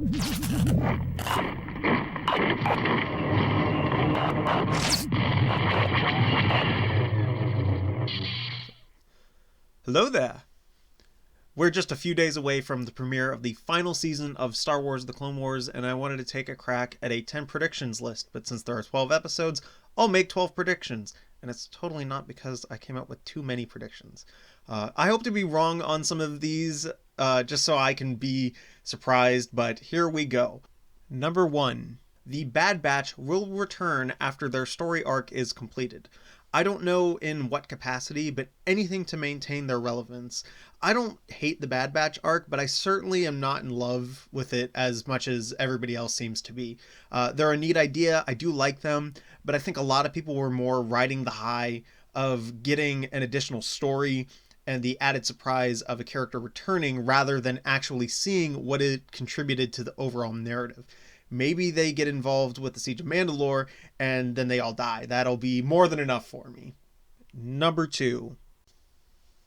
Hello there! We're just a few days away from the premiere of the final season of Star Wars The Clone Wars, and I wanted to take a crack at a 10 predictions list, but since there are 12 episodes, I'll make 12 predictions, and it's totally not because I came up with too many predictions. I hope to be wrong on some of these, just so I can be surprised, but here we go. Number 1. The Bad Batch will return after their story arc is completed. I don't know in what capacity, but anything to maintain their relevance. I don't hate the Bad Batch arc, but I certainly am not in love with it as much as everybody else seems to be. They're a neat idea, I do like them, but I think a lot of people were more riding the high of getting an additional story and the added surprise of a character returning rather than actually seeing what it contributed to the overall narrative. Maybe they get involved with the Siege of Mandalore and then they all die. That'll be more than enough for me. Number 2.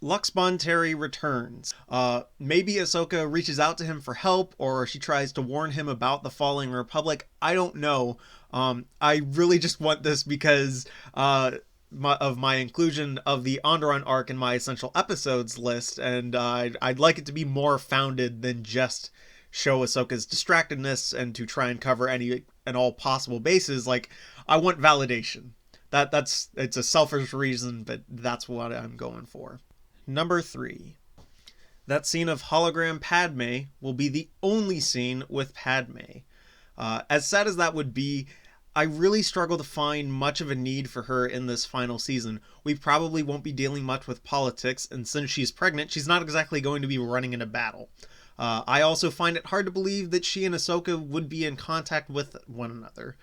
Lux Bonteri Returns. Maybe Ahsoka reaches out to him for help, or she tries to warn him about the falling Republic. I don't know. I really just want this because of my inclusion of the Onderon arc in my essential episodes list, and I'd like it to be more founded than just show Ahsoka's distractedness and to try and cover any and all possible bases. Like, I want validation. It's a selfish reason, but that's what I'm going for. Number 3. That scene of hologram Padme will be the only scene with Padme. As sad as that would be, I really struggle to find much of a need for her in this final season. We probably won't be dealing much with politics, and since she's pregnant, she's not exactly going to be running in a battle. I also find it hard to believe that she and Ahsoka would be in contact with one another.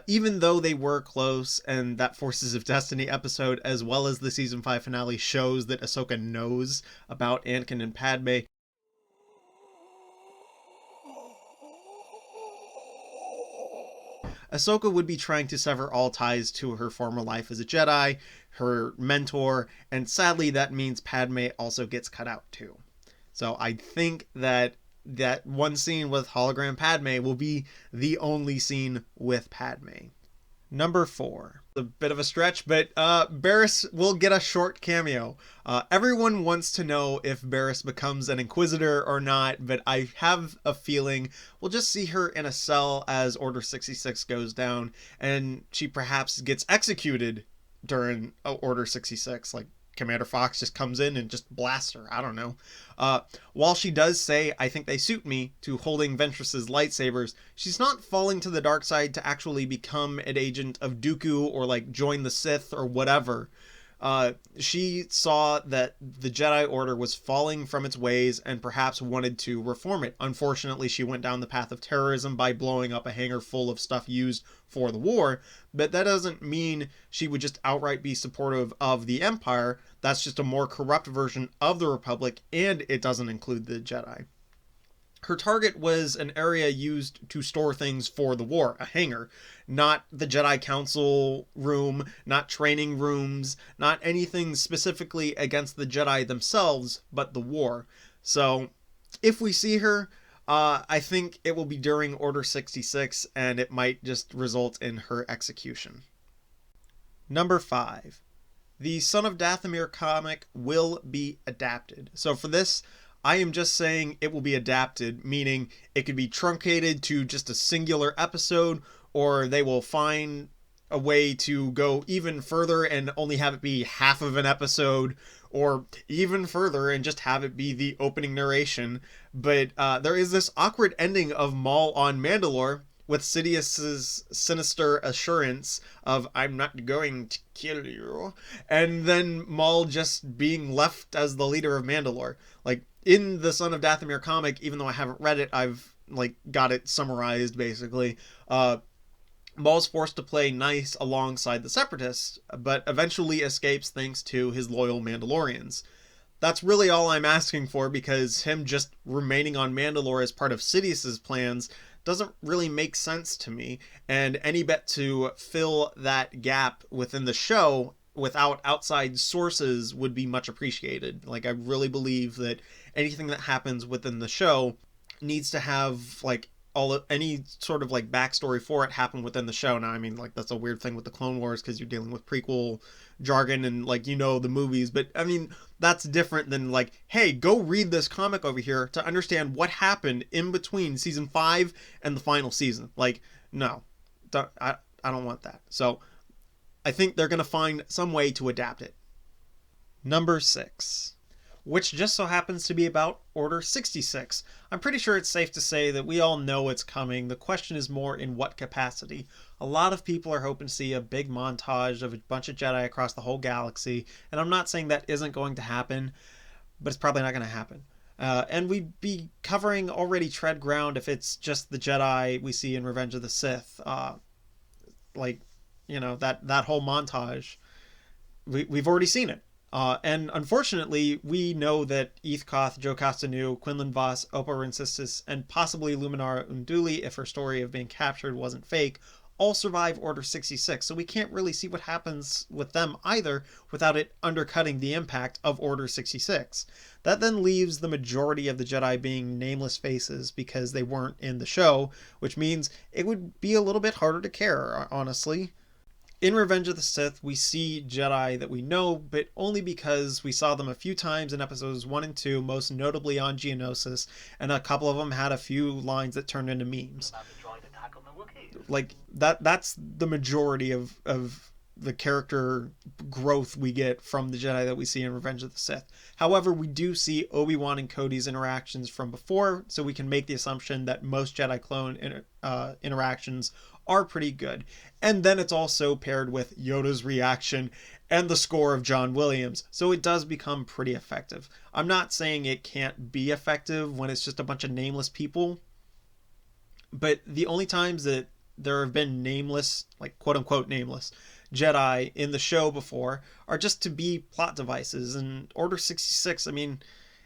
Even though they were close, and that Forces of Destiny episode, as well as the Season 5 finale, shows that Ahsoka knows about Anakin and Padme. Ahsoka would be trying to sever all ties to her former life as a Jedi, her mentor, and sadly that means Padme also gets cut out too. So I think that one scene with hologram Padme will be the only scene with Padme. Number 4. A bit of a stretch, but Beerus will get a short cameo. Everyone wants to know if Beerus becomes an Inquisitor or not, but I have a feeling we'll just see her in a cell as Order 66 goes down, and she perhaps gets executed during Order 66, like Commander Fox just comes in and just blasts her. I don't know. While she does say, "I think they suit me," to holding Ventress's lightsabers, she's not falling to the dark side to actually become an agent of Dooku or like join the Sith or whatever. She saw that the Jedi Order was falling from its ways and perhaps wanted to reform it. Unfortunately, she went down the path of terrorism by blowing up a hangar full of stuff used for the war, but that doesn't mean she would just outright be supportive of the Empire. That's just a more corrupt version of the Republic, and it doesn't include the Jedi. Her target was an area used to store things for the war, a hangar, not the Jedi Council room, not training rooms, not anything specifically against the Jedi themselves, but the war. So if we see her, I think it will be during Order 66, and it might just result in her execution. Number 5. The Son of Dathomir comic will be adapted. So for this, I am just saying it will be adapted, meaning it could be truncated to just a singular episode, or they will find a way to go even further and only have it be half of an episode, or even further and just have it be the opening narration. But there is this awkward ending of Maul on Mandalore with Sidious's sinister assurance of, "I'm not going to kill you," and then Maul just being left as the leader of Mandalore. Like, in the Son of Dathomir comic, even though I haven't read it, I've like got it summarized basically. Maul's forced to play nice alongside the Separatists, but eventually escapes thanks to his loyal Mandalorians. That's really all I'm asking for, because him just remaining on Mandalore as part of Sidious's plans doesn't really make sense to me, and any bet to fill that gap within the show without outside sources would be much appreciated. Like, I really believe that anything that happens within the show needs to have like any sort of like backstory for it happen within the show. Now, I mean, like, that's a weird thing with the Clone Wars because you're dealing with prequel jargon and, like, the movies, but I mean, that's different than like, hey, go read this comic over here to understand what happened in between season 5 and the final season. Like, no, I don't want that. So I think they're gonna find some way to adapt it. Number 6, which just so happens to be about Order 66. I'm pretty sure it's safe to say that we all know it's coming. The question is more in what capacity. A lot of people are hoping to see a big montage of a bunch of Jedi across the whole galaxy, and I'm not saying that isn't going to happen, but it's probably not going to happen. And we'd be covering already tread ground if it's just the Jedi we see in Revenge of the Sith. That whole montage, we've already seen it. And unfortunately, we know that Eth Koth, Joe Castanu, Quinlan Vos, Opa Rencistus, and possibly Luminara Unduli, if her story of being captured wasn't fake, all survive Order 66, so we can't really see what happens with them either without it undercutting the impact of Order 66. That then leaves the majority of the Jedi being nameless faces because they weren't in the show, which means it would be a little bit harder to care, honestly. In Revenge of the Sith, we see Jedi that we know, but only because we saw them a few times in episodes 1 and 2, most notably on Geonosis, and a couple of them had a few lines that turned into memes. Like, that's the majority of the character growth we get from the Jedi that we see in Revenge of the Sith. However, we do see Obi-Wan and Cody's interactions from before, so we can make the assumption that most Jedi clone interactions are pretty good. And then it's also paired with Yoda's reaction and the score of John Williams, so it does become pretty effective. I'm not saying it can't be effective when it's just a bunch of nameless people, but the only times that there have been nameless, like quote-unquote nameless, Jedi in the show before are just to be plot devices. And Order 66, I mean,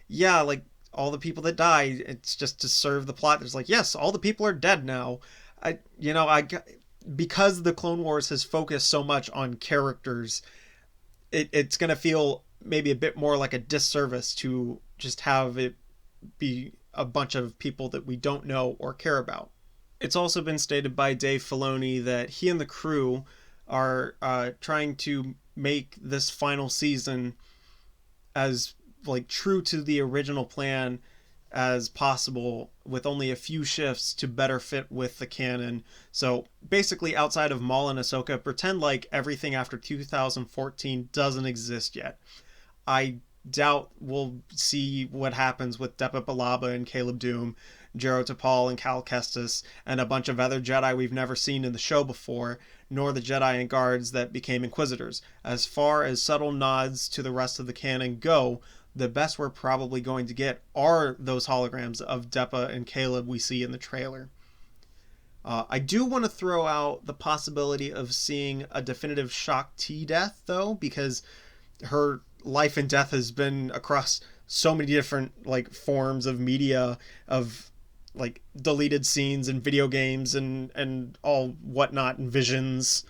yeah, like, all the people that died, it's just to serve the plot. There's like, yes, all the people are dead now. Because the Clone Wars has focused so much on characters, it's going to feel maybe a bit more like a disservice to just have it be a bunch of people that we don't know or care about. It's also been stated by Dave Filoni that he and the crew are trying to make this final season as like true to the original plan as possible, with only a few shifts to better fit with the canon. So basically, outside of Maul and Ahsoka, pretend like everything after 2014 doesn't exist yet. I doubt we'll see what happens with Depa Billaba and Caleb Doom, Jaro Tapal and Cal Kestis, and a bunch of other Jedi we've never seen in the show before, nor the Jedi and guards that became Inquisitors. As far as subtle nods to the rest of the canon go, the best we're probably going to get are those holograms of Depa and Caleb we see in the trailer. I do want to throw out the possibility of seeing a definitive Shaak Ti death, though, because her life and death has been across so many different like forms of media, of like deleted scenes and video games and all whatnot, and visions,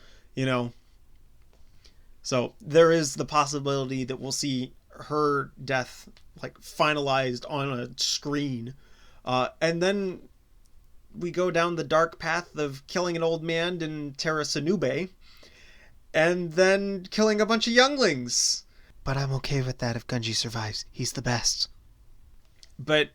So there is the possibility that we'll see her death like finalized on a screen, and then we go down the dark path of killing an old man in Terra Sanube, and then killing a bunch of younglings. But I'm okay with that if Gunji survives. He's the best. But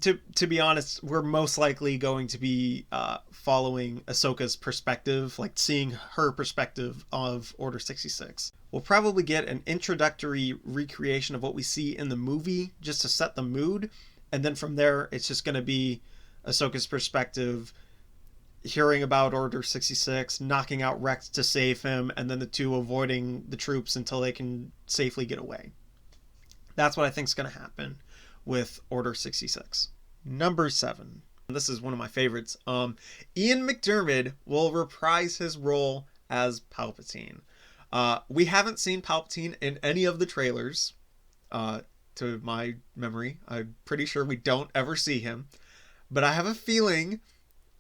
to be honest, we're most likely going to be following Ahsoka's perspective, like seeing her perspective of Order 66. We'll probably get an introductory recreation of what we see in the movie just to set the mood, and then from there it's just going to be Ahsoka's perspective, hearing about Order 66, knocking out Rex to save him, and then the two avoiding the troops until they can safely get away. That's what I think is going to happen with Order 66. Number 7. This is one of my favorites. Ian McDiarmid will reprise his role as Palpatine. We haven't seen Palpatine in any of the trailers, to my memory. I'm pretty sure we don't ever see him. But I have a feeling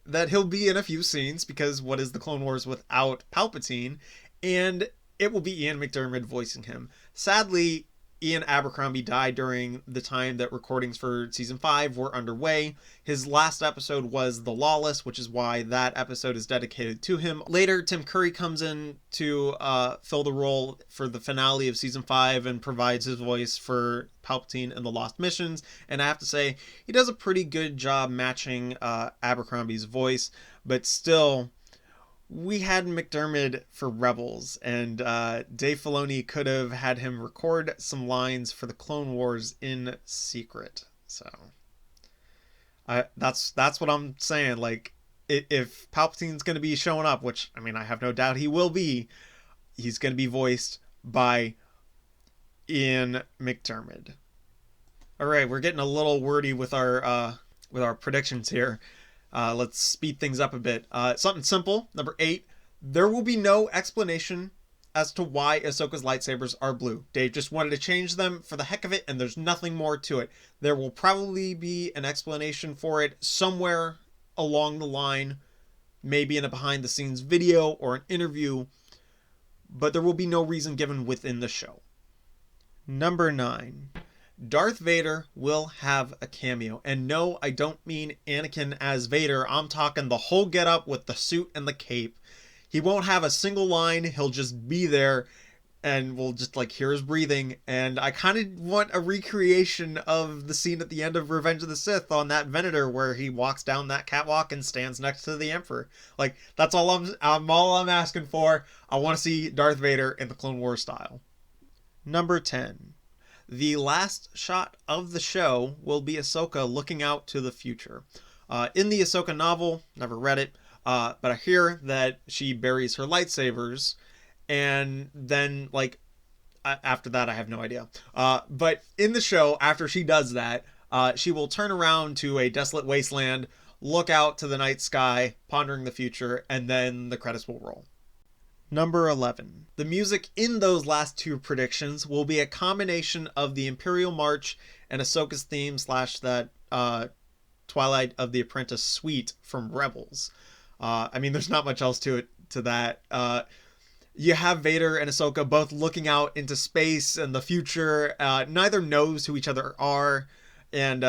that he'll be in a few scenes, because what is the Clone Wars without Palpatine? And it will be Ian McDiarmid voicing him. Sadly, Ian Abercrombie died during the time that recordings for season 5 were underway. His last episode was The Lawless, which is why that episode is dedicated to him. Later, Tim Curry comes in to fill the role for the finale of season 5 and provides his voice for Palpatine in The Lost Missions. And I have to say, he does a pretty good job matching Abercrombie's voice, but still, we had McDermott for Rebels, and Dave Filoni could have had him record some lines for the Clone Wars in secret. So that's what I'm saying. Like, if Palpatine's going to be showing up, which, I mean, I have no doubt he will be, he's going to be voiced by Ian McDermott. All right, we're getting a little wordy with our predictions here. Let's speed things up a bit. Something simple. Number 8. There will be no explanation as to why Ahsoka's lightsabers are blue. Dave just wanted to change them for the heck of it, and there's nothing more to it. There will probably be an explanation for it somewhere along the line, maybe in a behind-the-scenes video or an interview, but there will be no reason given within the show. Number 9. Darth Vader will have a cameo. And no, I don't mean Anakin as Vader. I'm talking the whole getup with the suit and the cape. He won't have a single line. He'll just be there and we'll just like hear his breathing. And I kind of want a recreation of the scene at the end of Revenge of the Sith on that Venator where he walks down that catwalk and stands next to the Emperor. Like, that's all I'm asking for. I want to see Darth Vader in the Clone Wars style. Number 10. The last shot of the show will be Ahsoka looking out to the future. In the Ahsoka novel, never read it, but I hear that she buries her lightsabers, and then, like, after that, I have no idea. But in the show, after she does that, she will turn around to a desolate wasteland, look out to the night sky, pondering the future, and then the credits will roll. Number 11. The music in those last two predictions will be a combination of the Imperial March and Ahsoka's theme / that Twilight of the Apprentice suite from Rebels. I mean, there's not much else to that. You have Vader and Ahsoka both looking out into space and the future. Neither knows who each other are, and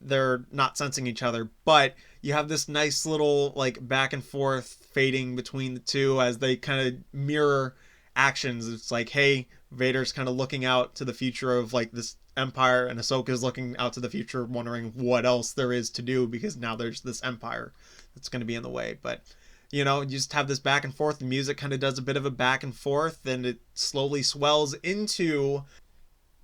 they're not sensing each other, but you have this nice little like back and forth fading between the two as they kind of mirror actions. It's like, hey, Vader's kind of looking out to the future of like this empire, and Ahsoka's looking out to the future wondering what else there is to do because now there's this empire that's going to be in the way. But you know, you just have this back and forth. The music kind of does a bit of a back and forth, and it slowly swells into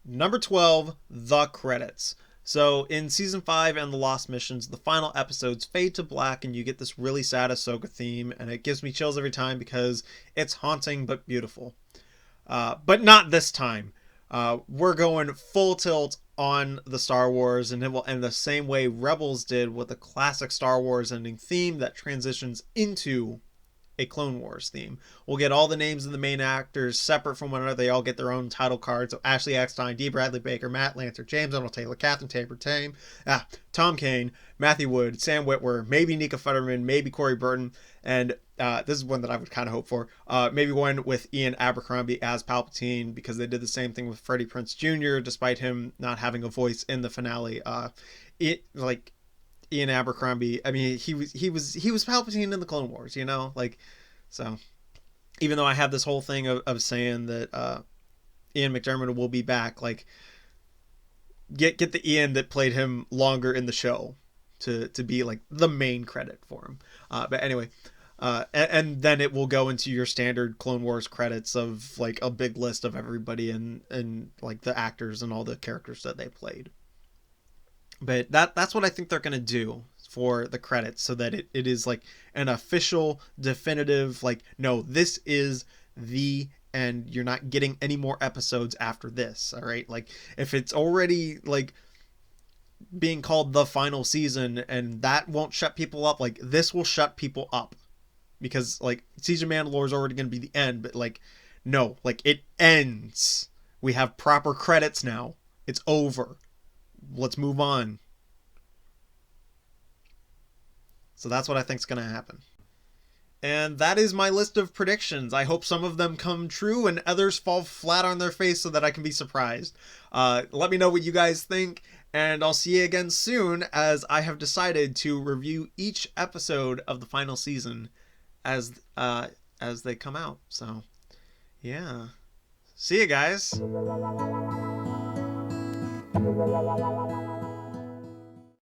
number 12, the credits. So in season 5 and The Lost Missions, the final episodes fade to black and you get this really sad Ahsoka theme, and it gives me chills every time because it's haunting but beautiful. But not this time. We're going full tilt on the Star Wars, and it will end the same way Rebels did with a classic Star Wars ending theme that transitions into a Clone Wars theme. We'll get all the names of the main actors separate from one another. They all get their own title cards. So Ashley Eckstein, D. Bradley Baker, Matt Lancer, James Arnold Taylor, Catherine Tabor-Tame, Tom Kane, Matthew Wood, Sam Witwer, maybe Nika Futterman, maybe Corey Burton, and this is one that I would kind of hope for. Maybe one with Ian Abercrombie as Palpatine, because they did the same thing with Freddie Prinze Jr., despite him not having a voice in the finale. Ian Abercrombie, I mean, he was Palpatine in the Clone Wars, you know, like, so even though I have this whole thing of saying that Ian McDermott will be back, like, get the Ian that played him longer in the show to be like the main credit for him. But anyway, and then it will go into your standard Clone Wars credits of like a big list of everybody and like the actors and all the characters that they played. But that's what I think they're going to do for the credits, so that it is like an official, definitive, like, no, this is the end. You're not getting any more episodes after this, all right? Like, if it's already, like, being called the final season, and that won't shut people up, like, this will shut people up. Because, like, Season Mandalore is already going to be the end, but, like, no, like, it ends. We have proper credits now. It's over. Let's move on. So that's what I think is going to happen. And that is my list of predictions. I hope some of them come true and others fall flat on their face so that I can be surprised. Let me know what you guys think, and I'll see you again soon, as I have decided to review each episode of the final season as they come out. So, yeah. See you guys.